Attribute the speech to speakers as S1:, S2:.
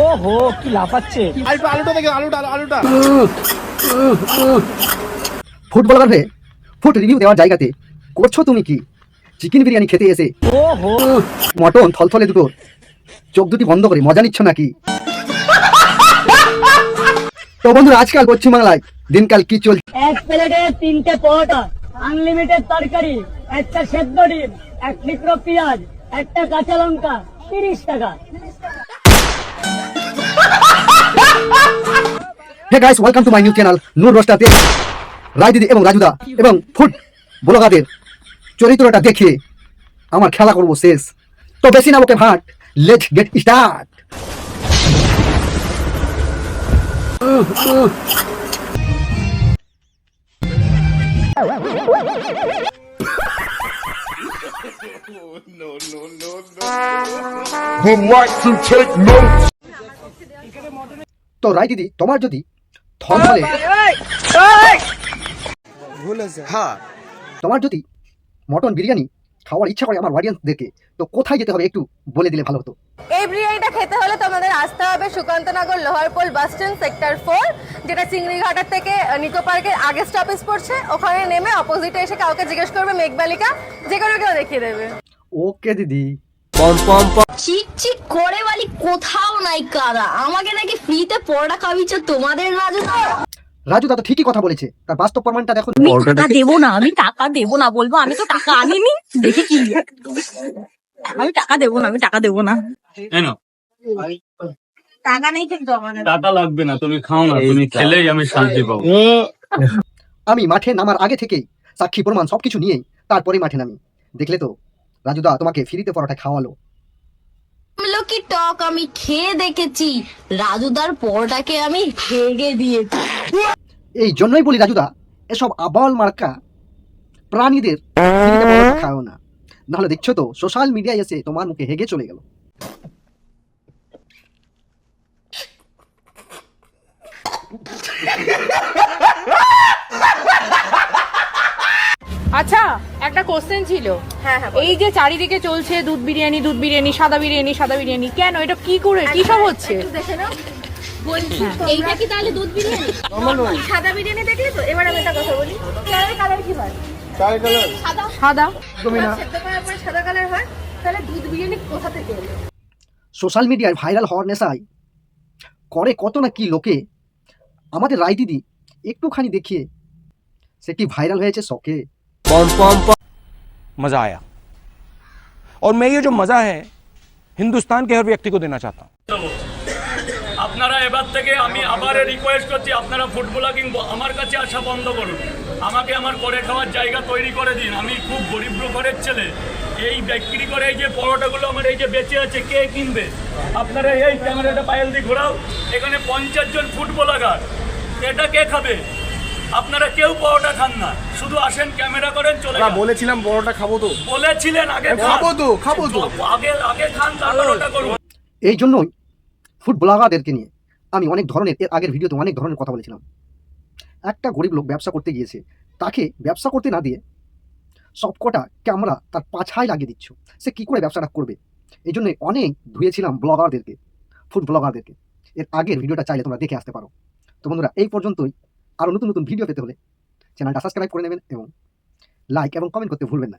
S1: ও হো কি লাফাচ্ছে।
S2: আলুটা দেখে আলুটা
S3: ফুড ব্লগার হয়ে ফুড রিভিউ দেওয়ার জায়গাতে করছো তুমি কি? চিকেন বিরিয়ানি খেতে এসে
S1: ও হো
S3: মটন থলথলে দুটো চোখ দুটি বন্ধ করে মজা নিচ্ছ নাকি? তো বন্ধুরা, আজকাল পশ্চিমবাংলায় দিনকাল কি চলছে?
S4: এক প্লেটে 3টে পরোটা, আনলিমিটেড তরকারি, একটা সেদ্ধ ডিম, এক টুকরো পেঁয়াজ, একটা কাঁচা লঙ্কা, 30 টাকা।
S3: Hey guys, welcome to my new channel Noor রোস্টারতে। রায় দিদি এবং রাজুদা এবং ফুড ব্লগারদের চরিত্রটা দেখে আমার খেলা করবো শেষ। তো বেশি না okay but, let's get start.
S2: would like to take notes.
S3: তো রায় দিদি, তোমার যদি থমথলে তোমার যদি মটন বিরিয়ানি খাওয়ার ইচ্ছা করে আমার অডিয়েন্সদেরকে, তো কোথায় যেতে হবে একটু বলে দিলে ভালো হতো।
S5: এই বিরিয়ানিটা খেতে হলে তোমাদের আসতে হবে সুকান্তনগর লোহারপোল বাস স্ট্যান্ড সেক্টর 4, যেটা চিংড়িঘাটার থেকে নিকো পার্কের আগে স্টপেজ পড়ছে। ওখানে নেমে অপোজিটে এসে কাউকে জিজ্ঞেস করবে মেঘবালিকা, যে কোনো কেউ দেখিয়ে দেবে।
S3: ওকে দিদি।
S6: চিক চিক করে বলি কোথাও নাই কারা, আমাকে নাকি ফ্রিতে পরোটা খাওয়াচ্ছ তোমাদের রাজুদা।
S3: রাজুদা তো ঠিকই কথা বলেছে, তার বাস্তব প্রমাণটা দেখো।
S6: টাকা দেবো না, আমি টাকা দেবো না বলবো, আমি তো টাকা আনিনি। দেখি কি আমি টাকা দেবো না, আমি টাকা দেবো না। টাকা নেই কিন্তু আমাদের।
S7: টাকা লাগবে না, তুমি খাও না, তুমি খেলেই আমি শান্তি পাবো।
S3: আমি মাঠে নামার আগে থেকেই সাক্ষী প্রমাণ সবকিছু নিয়েই তারপরে মাঠে নামি। দেখলে তো রাজুদা তোমাকে ফ্রিতে পরোটা খাওয়ালো।
S6: আমলকি টক আমি খেয়ে দেখেছি, রাজুদার পরোটাকে আমি হেগে দিয়েছি।
S3: এই জন্যই বলি রাজুদা, এসব আবাল মার্কা প্রাণীদের ফ্রিতে পরোটা খাও না, নাহলে দেখছো তো সোশ্যাল মিডিয়ায় এসে তোমার মুখে হেগে চলে গেল।
S8: আচ্ছা, একটা কোশ্চেন ছিল।
S5: হ্যাঁ হ্যাঁ,
S8: এই যে চারিদিকে চলছে দুধ বিরিয়ানি, সাদা বিরিয়ানি, কেন এটা কি করে কি সব হচ্ছে?
S5: দেখে নাও। বলছি এইটা কি তাহলে দুধ বিরিয়ানি? সাদা বিরিয়ানি দেখলে তো। এবার আমি একটা কথা বলি, কালার কি হয়?
S8: সাদা।
S5: সেদ্ধ করার পরে সাদা কালার হয়, তাহলে দুধ বিরিয়ানি কোথা থেকে এলো?
S3: সোশ্যাল মিডিয়ায় ভাইরাল হওয়ার নেশায় করে কত না কি লোকে। আমাদের রায় দিদি একটুখানি দেখিয়ে সে কি ভাইরাল হয়েছে শখে।
S9: मजा आया और मैं ये जो मजा है हिंदुस्तान के हर व्यक्ति को देना चाहता हूँ।
S7: আপনারা এবার থেকে আমি আবার রিকোয়েস্ট করছি, আপনারা ফুড ব্লগিং আমার কাছে আসা বন্ধ করুন। আমাকে আমার করে খাওয়ার জায়গা তৈরি করে দিন। আমি খুব গরিব ঘরের ছেলে। এই বিক্রি করে এই যে পরোটাগুলো আমার এই যে বেঁচে আছে, কে কিনবে? আপনারা এই ক্যামেরাটা পায়েল দিয়ে ঘোরাও, এখানে 50 জন ফুড ব্লগার, এটা কে খাবে? আপনারা কেউ পরোটা খান না, শুধু আসেন ক্যামেরা করেন চলে যান।
S2: বলেছিলাম বড়টা খাবো তো,
S7: বলেছিলেন আগে
S2: খাবো তো
S7: আগে খান, তারপর ওটা করুন।
S3: এই জন্যই ফুড ব্লগারদেরকে নিয়ে আমি অনেক ধরনের, এর আগের ভিডিওতে অনেক ধরনের কথা বলেছিলাম। একটা গরিব লোক ব্যবসা করতে গিয়েছে, তাকে ব্যবসা করতে না দিয়ে সবকটা ক্যামেরা তার পাছায় লাগিয়ে দিচ্ছ, সে কি করে ব্যবসাটা করবে? এই জন্যই অনেক ধুয়েছিলাম ব্লগারদেরকে, ফুড ব্লগারদেরকে। এর আগের ভিডিওটা চাইলে তোমরা দেখে আসতে পারো। তো বন্ধুরা, এই পর্যন্তই। আরও নতুন নতুন ভিডিও পেতে হলে চ্যানেলটা সাবস্ক্রাইব করে নেবেন এবং লাইক এবং কমেন্ট করতে ভুলবেন না।